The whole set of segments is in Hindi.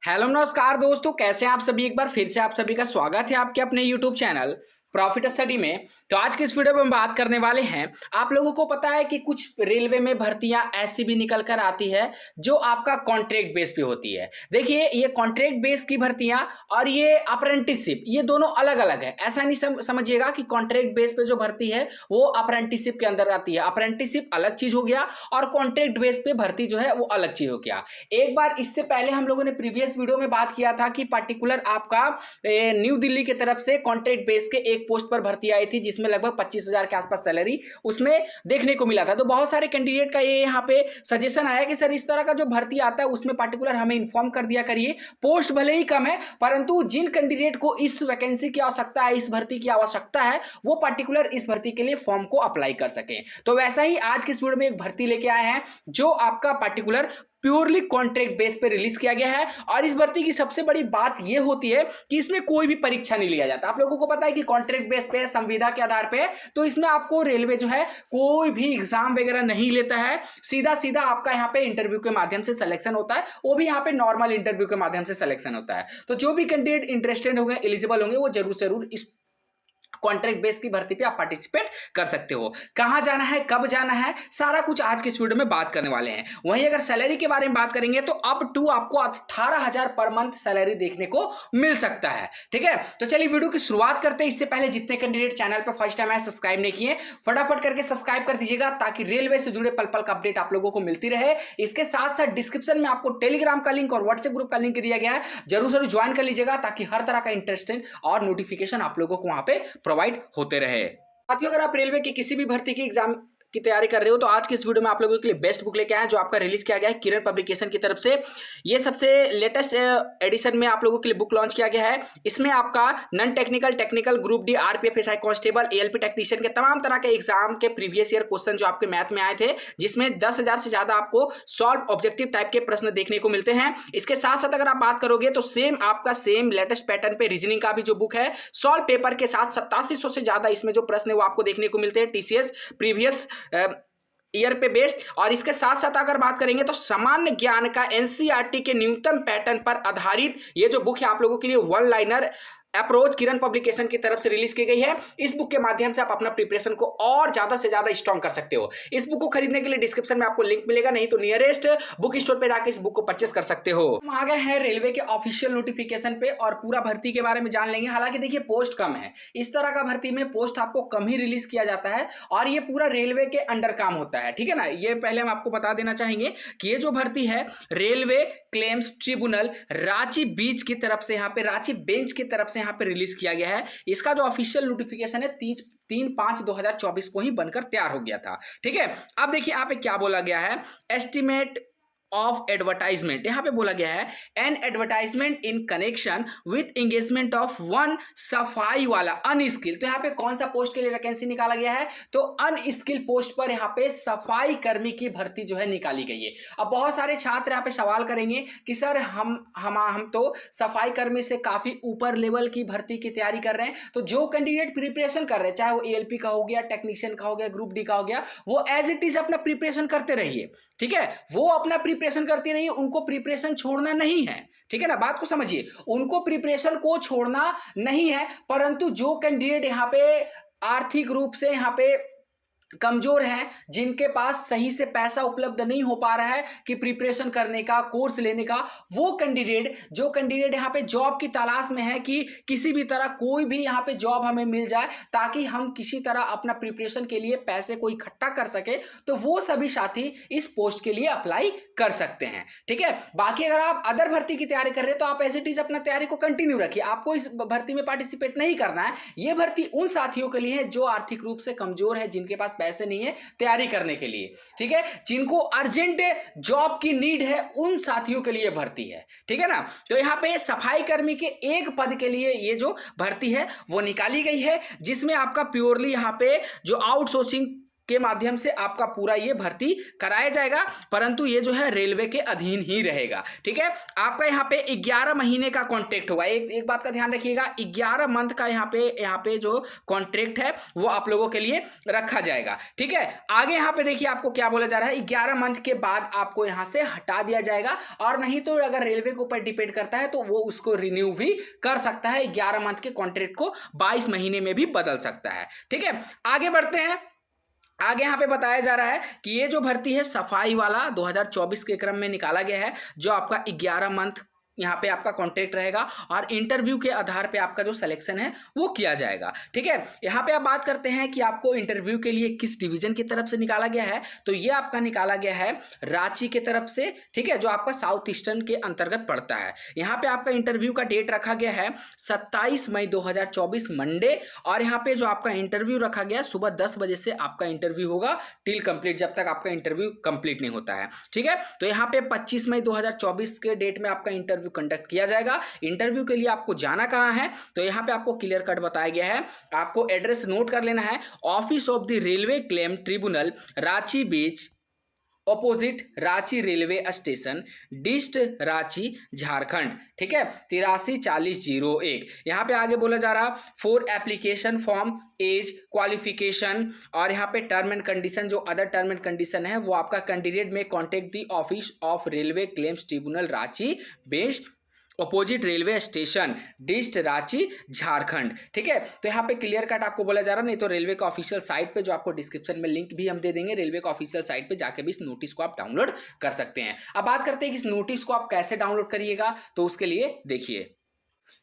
हेलो नमस्कार दोस्तों, कैसे हैं आप सभी। एक बार फिर से आप सभी का स्वागत है आपके अपने यूट्यूब चैनल प्रॉफिट स्टडी में। तो आज की इस वीडियो में हम बात करने वाले हैं, आप लोगों को पता है कि कुछ रेलवे में भर्तियां ऐसी भी निकल कर आती है जो आपका कॉन्ट्रैक्ट बेस पे होती है। देखिए, ये कॉन्ट्रैक्ट बेस की भर्तियां और ये अप्रेंटिसशिप, ये दोनों अलग अलग है। ऐसा नहीं समझिएगा कि कॉन्ट्रैक्ट बेस पे जो भर्ती है वो अप्रेंटिसशिप के अंदर आती है। अप्रेंटिसशिप अलग चीज हो गया और कॉन्ट्रैक्ट बेस पे भर्ती जो है वो अलग चीज हो गया। एक बार इससे पहले हम लोगों ने प्रीवियस वीडियो में बात किया था कि पर्टिकुलर आपका न्यू दिल्ली की तरफ से कॉन्ट्रैक्ट बेस के एक पोस्ट पर भर्ती आई थी जिसमें लगभग 25,000 के आसपास सैलरी उसमें देखने को मिला था। तो बहुत सारे कैंडिडेट का ये यहाँ पे सजेशन आया कि सर, इस तरह का जो भर्ती आता है उसमें पर्टिकुलर हमें इन्फॉर्म कर दिया करिए। पोस्ट भले ही कम है, परंतु जिन कैंडिडेट को इस वैकेंसी की आवश्यकता है, इस भर्ती की आवश्यकता है, वो पर्टिकुलर इस भर्ती के लिए फॉर्म को अप्लाई कर सके। तो वैसा ही आज की इस वीडियो में एक भर्ती लेके आए हैं जो आपका पर्टिकुलर प्योरली कॉन्ट्रैक्ट बेस पे रिलीज किया गया है। और इस भर्ती की सबसे बड़ी बात यह होती है कि इसमें कोई भी परीक्षा नहीं लिया जाता। आप लोगों को पता है कि कॉन्ट्रैक्ट बेस पे, संविदा के आधार पे, तो इसमें आपको रेलवे जो है कोई भी एग्जाम वगैरह नहीं लेता है। सीधा सीधा आपका यहाँ पे इंटरव्यू के माध्यम से सिलेक्शन होता है, वो भी यहाँ पे नॉर्मल इंटरव्यू के माध्यम से सिलेक्शन होता है। तो जो भी कैंडिडेट इंटरेस्टेड होंगे, एलिजिबल होंगे, वो जरूर इस कॉन्ट्रैक्ट बेस की भर्ती पे आप पार्टिसिपेट कर सकते हो। कहां जाना है, कब जाना है, सारा कुछ आज के इस वीडियो में बात करने वाले हैं। वहीं अगर सैलरी के बारे में बात करेंगे तो अप टू आपको 18,000 पर मंथ सैलरी देखने को मिल सकता है। ठीक है, तो चलिए वीडियो की शुरुआत करते हैं। इससे पहले जितने कैंडिडेट चैनल पर फर्स्ट टाइम आए, सब्सक्राइब नहीं किए, फटाफट करके सब्सक्राइब कर दीजिएगा ताकि रेलवे से जुड़े पल पल का अपडेट आप लोगों को मिलती रहे। इसके साथ साथ डिस्क्रिप्शन में आपको टेलीग्राम का लिंक और व्हाट्सएप ग्रुप का लिंक दिया गया है, जरूर ज्वाइन कर लीजिएगा ताकि हर तरह का इंटरेस्टिंग और नोटिफिकेशन आप लोगों को वहां पे प्रोवाइड होते रहे। साथियों, अगर आप रेलवे की किसी भी भर्ती की एग्जाम की तैयारी कर रहे हो तो आज के इस वीडियो में आप लोगों के लिए बेस्ट बुक लेके आए हैं जो आपका रिलीज किया गया है किरण पब्लिकेशन की तरफ से। ये सबसे लेटेस्ट एडिशन में आप लोगों के लिए बुक लॉन्च किया गया है। इसमें आपका non technical, technical, group D, RPF, SI constable, ALP technician के तमाम तरह के एग्जाम के प्रीवियस ईयर क्वेश्चन जो आपके मैथ में आए थे, जिसमें 10,000 से ज्यादा आपको सॉल्व ऑब्जेक्टिव टाइप के प्रश्न देखने को मिलते हैं। इसके साथ साथ अगर आप बात करोगे तो सेम लेटेस्ट पैटर्न पे रीजनिंग का भी जो बुक है, सॉल्व पेपर के साथ 8700 से ज्यादा इसमें जो प्रश्न है वो आपको देखने को मिलते हैं टीसीएस प्रीवियस ईयर पे बेस्ड। और इसके साथ साथ अगर बात करेंगे तो सामान्य ज्ञान का एनसीईआरटी के न्यूनतम पैटर्न पर आधारित ये जो बुक है आप लोगों के लिए वन लाइनर अप्रोच किरण पब्लिकेशन की तरफ से रिलीज की गई है। इस बुक के माध्यम से आप अपना प्रिपरेशन को और ज्यादा से ज्यादा स्ट्रॉन्ग कर सकते हो। इस बुक को खरीदने के लिए डिस्क्रिप्शन में आपको लिंक मिलेगा, नहीं तो नियरेस्ट बुक स्टोर पे जाकर इस बुक को परचेस कर सकते हो। हम आ गए हैं रेलवे के ऑफिशियल नोटिफिकेशन पे और पूरा भर्ती के बारे में जान लेंगे। हालांकि देखिए, पोस्ट कम है, इस तरह का भर्ती में पोस्ट आपको कम ही रिलीज किया जाता है और ये पूरा रेलवे के अंडर काम होता है। ठीक है ना, ये पहले हम आपको बता देना चाहेंगे कि ये जो भर्ती है रेलवे क्लेम्स ट्रिब्यूनल रांची बीच की तरफ से, यहाँ पे रांची बेंच की तरफ से यहाँ पे रिलीज किया गया है। इसका जो ऑफिशियल नोटिफिकेशन है 3/5/2024 को ही बनकर तैयार हो गया था। ठीक है, अब देखिए यहाँ पे क्या बोला गया है, एस्टिमेट ऑफ एडवर्टाइजमेंट। यहां पे बोला गया है an advertisement in connection with engagement of one सफाई वाला अनस्किल। तो यहाँ पे कौन सा पोस्ट के लिए वैकेंसी निकाला गया है, तो अनस्किल पोस्ट पर यहाँ पे सफाई कर्मी की भर्ती जो है निकाली गई है। अब बहुत सारे छात्र यहाँ पे सवाल करेंगे कि सर हम तो सफाई कर्मी से काफी ऊपर लेवल की भर्ती की तैयारी कर रहे हैं। तो जो कैंडिडेट प्रिपरेशन कर रहे हैं, चाहे वो एएलपी का हो गया, टेक्नीशियन का हो गया, ग्रुप डी का हो गया, वो एज इट इज अपना प्रिपरेशन करते रहिए। ठीक है, वो अपना प्रिपरेशन करती रहिए, उनको प्रिपरेशन छोड़ना नहीं है। ठीक है ना, बात को समझिए, उनको प्रिपरेशन को छोड़ना नहीं है। परंतु जो कैंडिडेट यहां पे आर्थिक रूप से यहां पे कमजोर हैं, जिनके पास सही से पैसा उपलब्ध नहीं हो पा रहा है कि प्रिपरेशन करने का, कोर्स लेने का, वो कैंडिडेट, जो कैंडिडेट यहाँ पे जॉब की तलाश में है कि किसी भी तरह कोई भी यहाँ पे जॉब हमें मिल जाए ताकि हम किसी तरह अपना प्रिपरेशन के लिए पैसे को इकट्ठा कर सके, तो वो सभी साथी इस पोस्ट के लिए अप्लाई कर सकते हैं। ठीक है, बाकी अगर आप अदर भर्ती की तैयारी कर रहे हैं तो आप एज इट इज अपना तैयारी को कंटिन्यू रखिए, आपको इस भर्ती में पार्टिसिपेट नहीं करना है। ये भर्ती उन साथियों के लिए है जो आर्थिक रूप से कमजोर है, जिनके पास पैसे नहीं है तैयारी करने के लिए। ठीक है, जिनको अर्जेंट जॉब की नीड है, उन साथियों के लिए भर्ती है। ठीक है ना, तो यहां पे सफाई कर्मी के एक पद के लिए ये जो भर्ती है वो निकाली गई है, जिसमें आपका प्योरली यहां पे जो आउटसोर्सिंग के माध्यम से आपका पूरा ये भर्ती कराया जाएगा, परंतु ये जो है रेलवे के अधीन ही रहेगा। ठीक है, आपका यहाँ पे 11 महीने का कॉन्ट्रैक्ट होगा। एक बात का ध्यान रखिएगा, 11 मंथ का यहाँ पे जो कॉन्ट्रैक्ट है वो आप लोगों के लिए रखा जाएगा। ठीक है, आगे यहाँ पे देखिए आपको क्या बोला जा रहा है, 11 मंथ के बाद आपको यहाँ से हटा दिया जाएगा, और नहीं तो अगर रेलवे के ऊपर डिपेंड करता है तो वो उसको रिन्यू भी कर सकता है, 11 मंथ के कॉन्ट्रैक्ट को 22 महीने में भी बदल सकता है। ठीक है, आगे बढ़ते हैं। आगे यहाँ पे बताया जा रहा है कि ये जो भर्ती है सफाई वाला 2024 के क्रम में निकाला गया है, जो आपका 11 मंथ यहाँ पे आपका कॉन्ट्रैक्ट रहेगा, और इंटरव्यू के आधार पे आपका जो सिलेक्शन है वो किया जाएगा। ठीक है, यहाँ पे आप बात करते हैं कि आपको इंटरव्यू के लिए किस डिवीजन की तरफ से निकाला गया है, तो ये आपका निकाला गया है रांची के तरफ से। ठीक है, जो आपका साउथ ईस्टर्न के अंतर्गत पड़ता है। यहाँ पे आपका इंटरव्यू का डेट रखा गया है 27 मई 2024 मंडे, और यहाँ पे जो आपका इंटरव्यू रखा गया सुबह 10 बजे से आपका इंटरव्यू होगा टिल कंप्लीट, जब तक आपका इंटरव्यू कंप्लीट नहीं होता है। ठीक है, तो यहाँ पे 25 मई 2024 के डेट में आपका इंटरव्यू कंडक्ट किया जाएगा। इंटरव्यू के लिए आपको जाना कहां है, तो यहां पे आपको क्लियर कट बताया गया है, आपको एड्रेस नोट कर लेना है, office of the railway claim tribunal, Ranchi बीच, opposite Ranchi railway station, dist Ranchi, Jharkhand. ठीक है, 834001। यहाँ पे आगे बोला जा रहा for application form, age, qualification, और यहाँ पे टर्म एंड कंडीशन, जो अदर टर्म एंड कंडीशन है वो आपका कैंडिडेट में contact the office of railway claims tribunal Ranchi based opposite railway station, dist Ranchi, Jharkhand. ठीक है, तो यहाँ पे क्लियर कट आपको बोला जा रहा, नहीं तो रेलवे का ऑफिशियल साइट पे, जो आपको डिस्क्रिप्शन में लिंक भी हम दे देंगे, रेलवे का ऑफिशियल साइट पे जाके भी इस नोटिस को आप डाउनलोड कर सकते हैं। अब बात करते हैं कि इस नोटिस को आप कैसे डाउनलोड करिएगा, तो उसके लिए देखिए,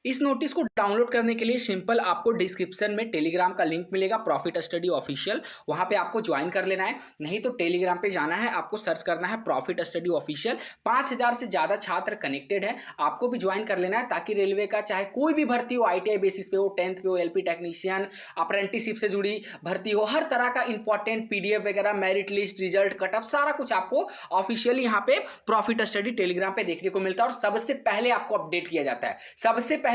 इस नोटिस को डाउनलोड करने के लिए सिंपल आपको डिस्क्रिप्शन में टेलीग्राम का लिंक मिलेगा, प्रॉफिट स्टडी ऑफिशियल, वहां पे आपको ज्वाइन कर लेना है। नहीं तो टेलीग्राम पे जाना है, आपको सर्च करना है प्रॉफिट स्टडी ऑफिशियल। 5000 से ज्यादा छात्र कनेक्टेड है, आपको भी ज्वाइन कर लेना है, ताकि रेलवे का चाहे कोई भी भर्ती हो, ITI बेसिस पे हो, 10th पे हो, LP टेक्नीशियन, अप्रेंटिसशिप से जुड़ी भर्ती हो, हर तरह का इंपॉर्टेंट PDF वगैरह, मेरिट लिस्ट, रिजल्ट, कटअप, सारा कुछ आपको ऑफिशियली यहाँ पे प्रॉफिट स्टडी टेलीग्राम पे देखने को मिलता है, और सबसे पहले आपको अपडेट किया जाता है। सबसे पहले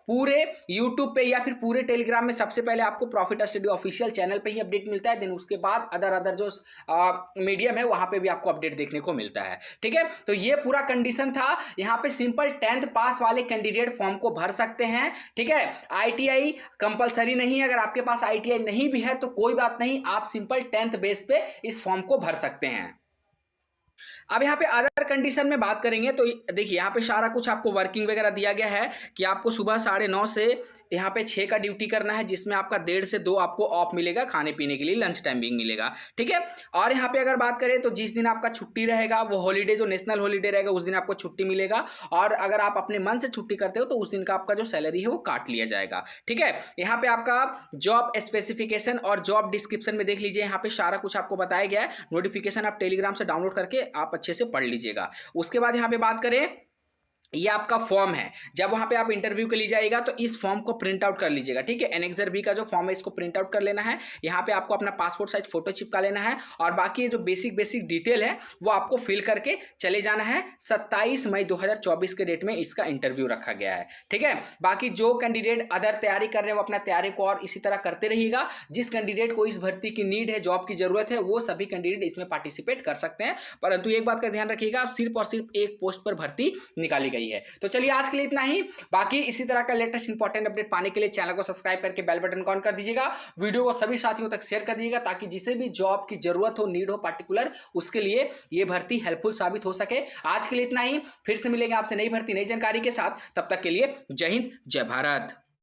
पूरे YouTube पे या फिर पूरे टेलीग्राम में सबसे पहले आपको प्रॉफिट स्टडी ऑफिशियल चैनल पे ही अपडेट मिलता है, देन उसके बाद अदर जो मीडियम है वहां पे भी आपको अपडेट देखने को मिलता है। ठीक है, तो ये पूरा कंडीशन था। यहाँ पे सिंपल 10th पास वाले कैंडिडेट फॉर्म को भर सकते हैं। ठीक है, ITI कंपलसरी नहीं है, अगर आपके पास ITI नहीं भी है तो कोई बात नहीं, आप सिंपल 10th बेस पे इस फॉर्म को भर सकते हैं। अब यहाँ पे अदर कंडीशन में बात करेंगे तो देखिए, यहाँ पे सारा कुछ आपको वर्किंग वगैरह दिया गया है कि आपको सुबह 9:30 से यहाँ पे 6 का ड्यूटी करना है, जिसमें आपका 1:30 से 2 आपको ऑफ मिलेगा, खाने पीने के लिए लंच टाइमिंग मिलेगा। ठीक है, और यहाँ पे अगर बात करें तो जिस दिन आपका छुट्टी रहेगा वो हॉलीडे, जो नेशनल हॉलीडे रहेगा उस दिन आपको छुट्टी मिलेगा, और अगर आप अपने मन से छुट्टी करते हो तो उस दिन का आपका जो सैलरी है वो काट लिया जाएगा। ठीक है, यहाँ पे आपका जॉब स्पेसिफिकेशन और जॉब डिस्क्रिप्शन में देख लीजिए, यहाँ पे सारा कुछ आपको बताया गया है। नोटिफिकेशन आप टेलीग्राम से डाउनलोड करके आप अच्छे से पढ़ लीजिएगा। उसके बाद यहाँ पे बात करें, ये आपका फॉर्म है, जब वहां पे आप इंटरव्यू के लिए जाएगा तो इस फॉर्म को प्रिंट आउट कर लीजिएगा। ठीक है, एनेक्सर बी का जो फॉर्म है इसको प्रिंट आउट कर लेना है। यहाँ पे आपको अपना पासपोर्ट साइज फोटो चिपका लेना है, और बाकी जो बेसिक डिटेल है वो आपको फिल करके चले जाना है। 27 मई 2024 के डेट में इसका इंटरव्यू रखा गया है। ठीक है, बाकी जो कैंडिडेट अदर तैयारी कर रहे हैं वो अपना तैयारी को और इसी तरह करते रहिएगा। जिस कैंडिडेट को इस भर्ती की नीड है, जॉब की जरूरत है, वो सभी कैंडिडेट इसमें पार्टिसिपेट कर सकते हैं, परंतु एक बात का ध्यान रखिएगा, सिर्फ और सिर्फ एक पोस्ट पर भर्ती निकाली गई है। तो चलिए आज के लिए इतना ही। बाकी इसी तरह का लेटेस्ट इंपॉर्टेंट अपडेट पाने के लिए चैनल को सब्सक्राइब करके बेल बटन ऑन कर दीजिएगा। वीडियो को सभी साथियों तक शेयर कर दीजिएगा, ताकि जिसे भी जॉब की जरूरत हो, नीड हो पार्टिकुलर, उसके लिए ये भर्ती हेल्पफुल साबित हो सके। आज के लिए इतना ही, फिर से मिलेंगे आपसे नई भर्ती नई जानकारी के साथ। तब तक के लिए जय हिंद, जय भारत।